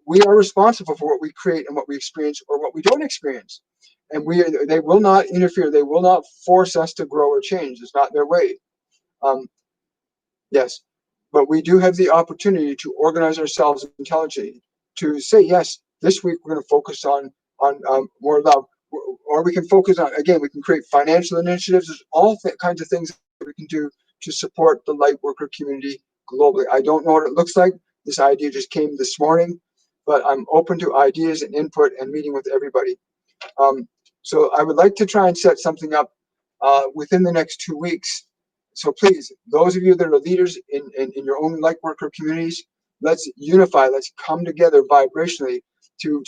we are responsible for what we create and what we experience or what we don't experience. And they will not interfere. They will not force us to grow or change. It's not their way. Um, yes. But we do have the opportunity to organize ourselves intelligently, to say, yes, this week we're going to focus on more love. Or we can focus on, again, we can create financial initiatives. There's all kinds of things that we can do to support the light worker community globally. I don't know what it looks like. This idea just came this morning, but I'm open to ideas and input and meeting with everybody. Um, so I would like to try and set something up within the next 2 weeks. So please, those of you that are leaders in your own light worker communities, let's unify, let's come together vibrationally to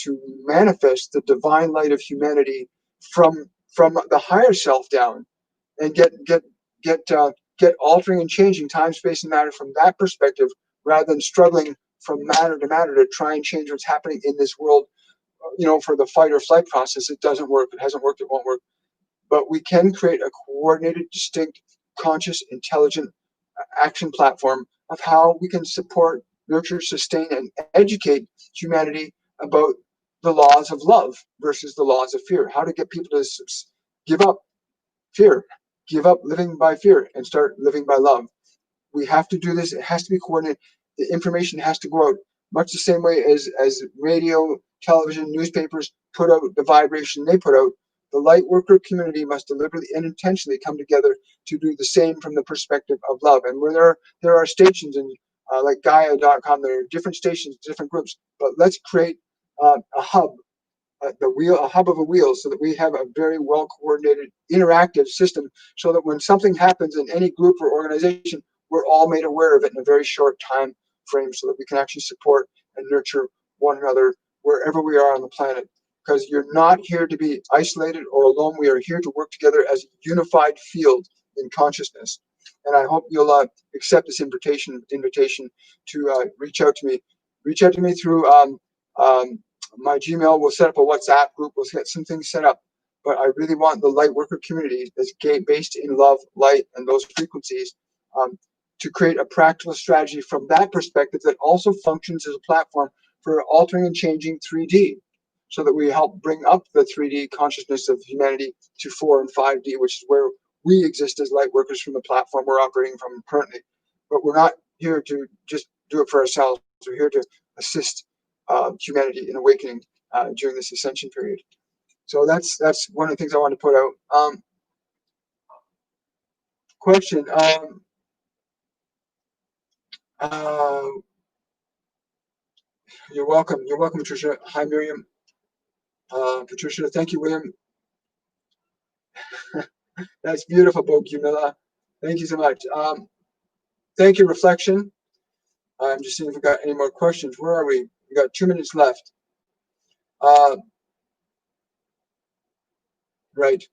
manifest the divine light of humanity from the higher self down, and get altering and changing time, space, and matter from that perspective, rather than struggling from matter to matter to try and change what's happening in this world. For the fight or flight process, it doesn't work. It hasn't worked. It won't work. But we can create a coordinated, distinct, conscious, intelligent action platform of how we can support, nurture, sustain, and educate humanity about the laws of love versus the laws of fear. How to get people to give up fear, give up living by fear, and start living by love. We have to do this. It has to be coordinated. The information has to go out much the same way as radio, television, newspapers put out the vibration they put out. The light worker community must deliberately and intentionally come together to do the same from the perspective of love. And where there are stations and like Gaia.com, there are different stations, different groups, but let's create a hub, a hub of a wheel, so that we have a very well coordinated, interactive system, so that when something happens in any group or organization, we're all made aware of it in a very short time frame, so that we can actually support and nurture one another wherever we are on the planet. Because you're not here to be isolated or alone. We are here to work together as a unified field in consciousness. And I hope you'll accept this invitation to reach out to me. Reach out to me through my Gmail. We'll set up a WhatsApp group. We'll get some things set up. But I really want the light worker community that's based in love, light, and those frequencies to create a practical strategy from that perspective that also functions as a platform for altering and changing 3D, so that we help bring up the 3D consciousness of humanity to 4 and 5D, which is where we exist as light workers from the platform we're operating from currently. But we're not here to just do it for ourselves. We're here to assist humanity in awakening during this ascension period. So that's one of the things I want to put out. Question. You're welcome. You're welcome, Patricia. Hi, Miriam. Patricia, thank you, William. That's beautiful, Bogumila. Thank you so much. Thank you, Reflection. I'm just seeing if we got any more questions. Where are we? We got 2 minutes left. Right.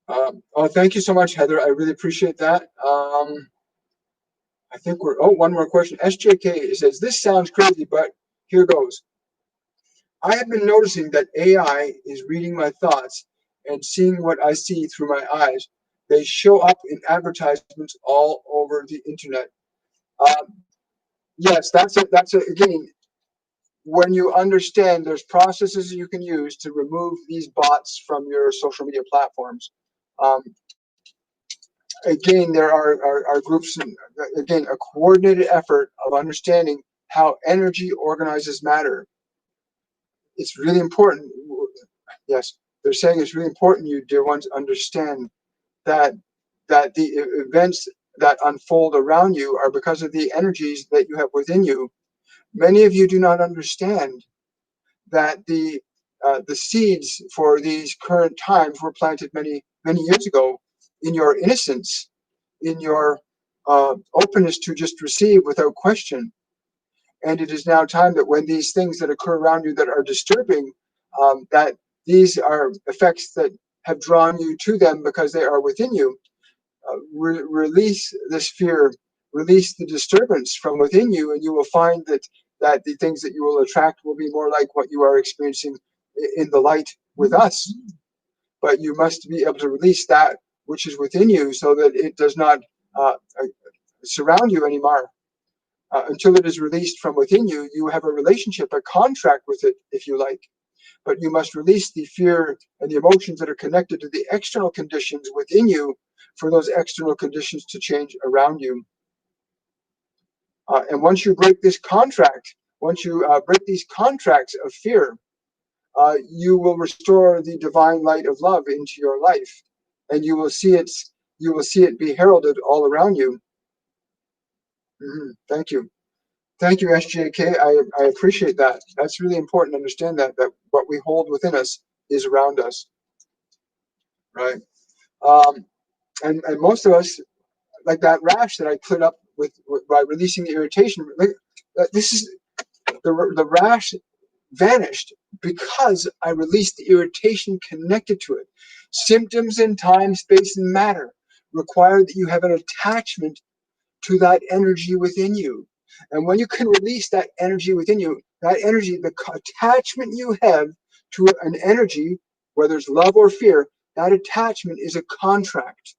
Oh, thank you so much, Heather. I really appreciate that. I think one more question. SJK says, this sounds crazy, but here goes. I have been noticing that AI is reading my thoughts and seeing what I see through my eyes. They show up in advertisements all over the internet. Yes, that's again, when you understand there's processes you can use to remove these bots from your social media platforms. Again, there are groups, and again, a coordinated effort of understanding how energy organizes matter. It's really important. Yes, they're saying it's really important, you dear ones, understand that the events that unfold around you are because of the energies that you have within you. Many of you do not understand that the seeds for these current times were planted many years ago in your innocence, in your openness to just receive without question. And it is now time that when these things that occur around you that are disturbing, that these are effects that have drawn you to them because they are within you. Release this fear, release the disturbance from within you, and you will find that the things that you will attract will be more like what you are experiencing in the light with us. But you must be able to release that which is within you, so that it does not surround you anymore. Until it is released from within you, you have a relationship, a contract with it, if you like. But you must release the fear and the emotions that are connected to the external conditions within you for those external conditions to change around you. And once you break this contract, once you break these contracts of fear, you will restore the divine light of love into your life, and you will see it be heralded all around you. Thank you. Thank you, SJK. I appreciate that. That's really important to understand that what we hold within us is around us, right? And most of us, like that rash that I cleared up with by releasing the irritation. This is the rash vanished because I released the irritation connected to it. Symptoms in time, space, and matter require that you have an attachment to that energy within you. And when you can release that energy within you, that energy, the attachment you have to an energy, whether it's love or fear, that attachment is a contract.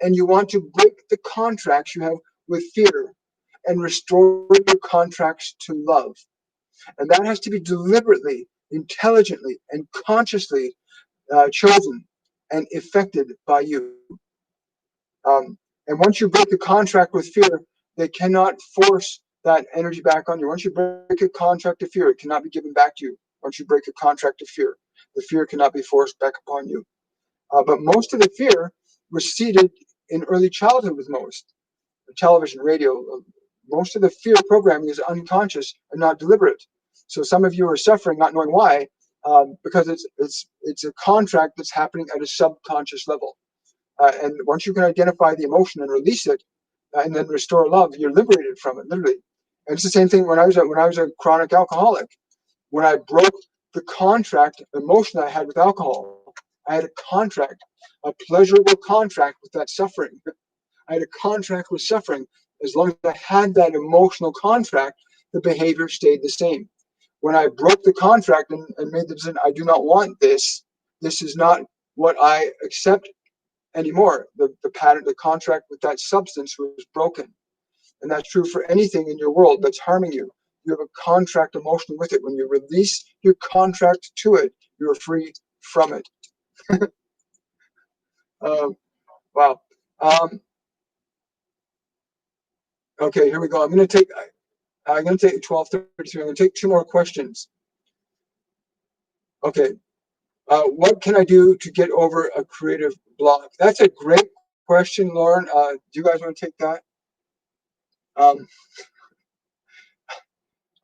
and you want to break the contracts you have with fear and restore your contracts to love. And that has to be deliberately, intelligently, and consciously chosen and effected by you. And once you break the contract with fear, they cannot force that energy back on you. Once you break a contract of fear, it cannot be given back to you. Once you break a contract of fear, the fear cannot be forced back upon you. But most of the fear was seeded in early childhood with most. Television, radio, most of the fear programming is unconscious and not deliberate. So some of you are suffering not knowing why, because it's a contract that's happening at a subconscious level. And once you can identify the emotion and release it, and then restore love, you're liberated from it, literally. And it's the same thing when I was a chronic alcoholic. When I broke the contract emotion I had with alcohol, I had a contract, a pleasurable contract with that suffering. I had a contract with suffering. As long as I had that emotional contract, the behavior stayed the same. When I broke the contract and made the decision, I do not want this. This is not what I accept anymore. The pattern, the contract with that substance was broken. And that's true for anything in your world that's harming you. You have a contract emotion with it. When you release your contract to it, you're free from it. Wow. Okay, here we go. I'm going to take 12:33. I'm going to take 2 more questions. Okay. What can I do to get over a creative block? That's a great question, Lauren. Do you guys want to take that? Um,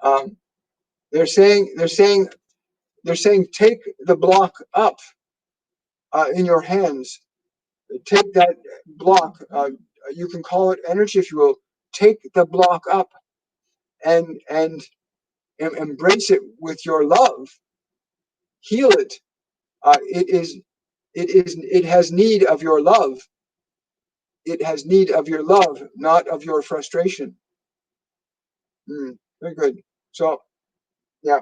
um, they're saying take the block up in your hands. Take that block. You can call it energy if you will. Take the block up and embrace it with your love. Heal it. It has need of your love. It has need of your love, not of your frustration. Very good. So yeah,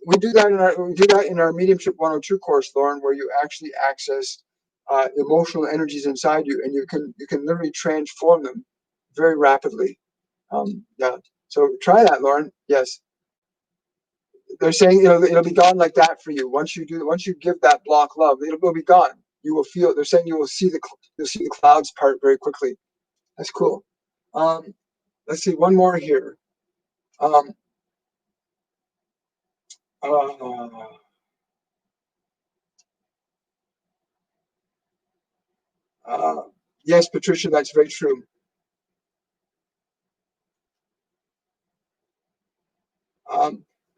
we do that in our Mediumship 102 course, Lauren, where you actually access emotional energies inside you, and you can literally transform them very rapidly. Yeah. So try that, Lauren. Yes. They're saying it'll be gone like that for you. Once you give that block love, it'll be gone. You will feel. They're saying you'll see the clouds part very quickly. That's cool. Let's see one more here. Um, uh, yes, Patricia, that's very true.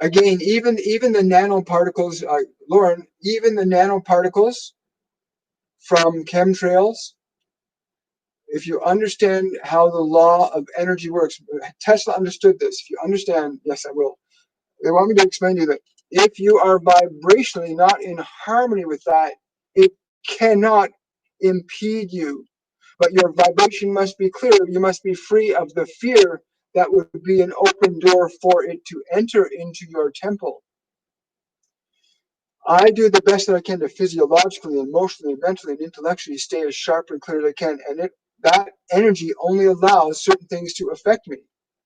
Again, even the nanoparticles, Lauren, even the nanoparticles from chemtrails. If you understand how the law of energy works, Tesla understood this. If you understand, yes, I will. They want me to explain to you that if you are vibrationally not in harmony with that, it cannot impede you. But your vibration must be clear. You must be free of the fear that would be an open door for it to enter into your temple. I do the best that I can to physiologically, emotionally, mentally, and intellectually stay as sharp and clear as I can. And that energy only allows certain things to affect me.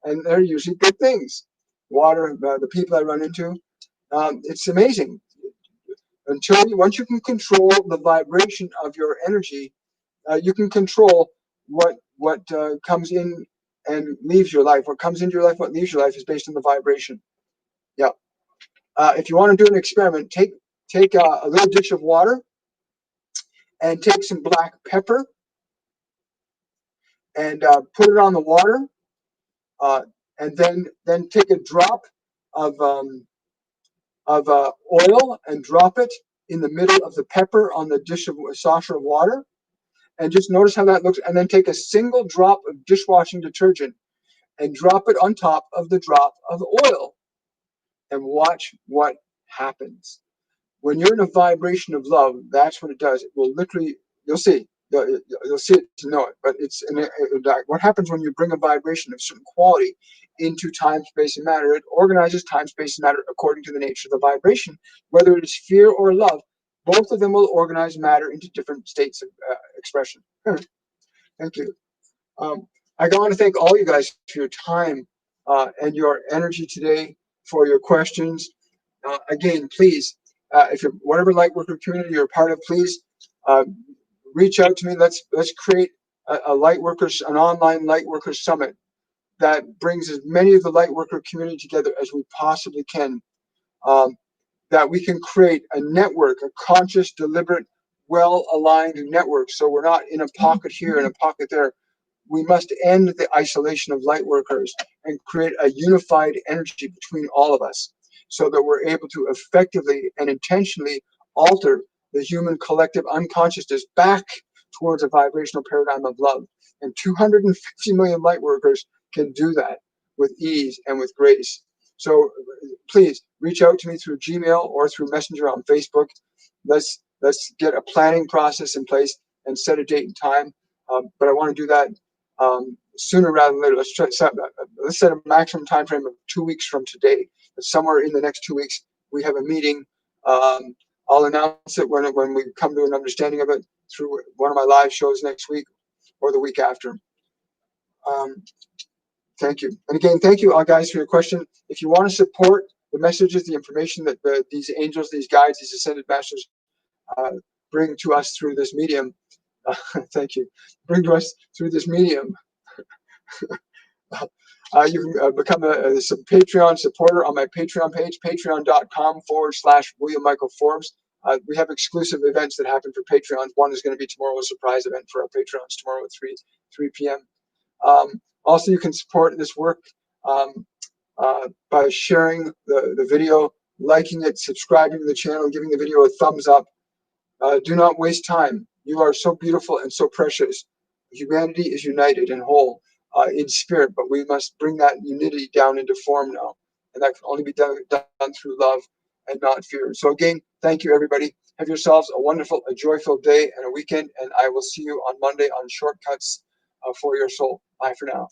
And they're usually good things. Water, the people I run into. It's amazing. Once you can control the vibration of your energy, you can control what comes in and leaves your life. What comes into your life, what leaves your life is based on the vibration. Yeah. If you want to do an experiment, take a little dish of water and take some black pepper and put it on the water, and then take a drop of oil and drop it in the middle of the pepper on the dish of a saucer of water, and just notice how that looks. And then take a single drop of dishwashing detergent and drop it on top of the drop of oil, and watch what happens. When you're in a vibration of love, that's what it does. It will literally, you'll see it to know it. But what happens when you bring a vibration of certain quality into time, space, and matter? It organizes time, space, and matter according to the nature of the vibration. Whether it is fear or love, both of them will organize matter into different states of expression. Thank you. I want to thank all you guys for your time and your energy today, for your questions. Again, please, if you're whatever lightworker community you're a part of, please uh, reach out to me. Let's create a lightworkers, an online lightworkers summit that brings as many of the lightworker community together as we possibly can. Um, that we can create a network, a conscious, deliberate, well-aligned network. So we're not in a pocket here and a pocket there. We must end the isolation of light workers and create a unified energy between all of us so that we're able to effectively and intentionally alter the human collective unconsciousness back towards a vibrational paradigm of love. And 250 million light workers can do that with ease and with grace. So please reach out to me through Gmail or through Messenger on Facebook. Let's get a planning process in place and set a date and time. But I want to do that sooner rather than later. Let's set a maximum time frame of 2 weeks from today. But somewhere in the next 2 weeks, we have a meeting. I'll announce it when we come to an understanding of it through one of my live shows next week or the week after. Thank you. And again, thank you all guys for your question. If you want to support the messages, the information that these angels, these guides, these ascended masters bring to us through this medium, thank you, bring to us through this medium, you can become a Patreon supporter on my Patreon page, patreon.com/William Michael Forbes. We have exclusive events that happen for Patreons. One is going to be tomorrow, a surprise event for our Patreons tomorrow at 3 p.m. Also, you can support this work by sharing the video, liking it, subscribing to the channel, giving the video a thumbs up. Do not waste time. You are so beautiful and so precious. Humanity is united and whole in spirit, but we must bring that unity down into form now. And that can only be done through love and not fear. So again, thank you, everybody. Have yourselves a wonderful, a joyful day and a weekend. And I will see you on Monday on Shortcuts for Your Soul. Bye for now.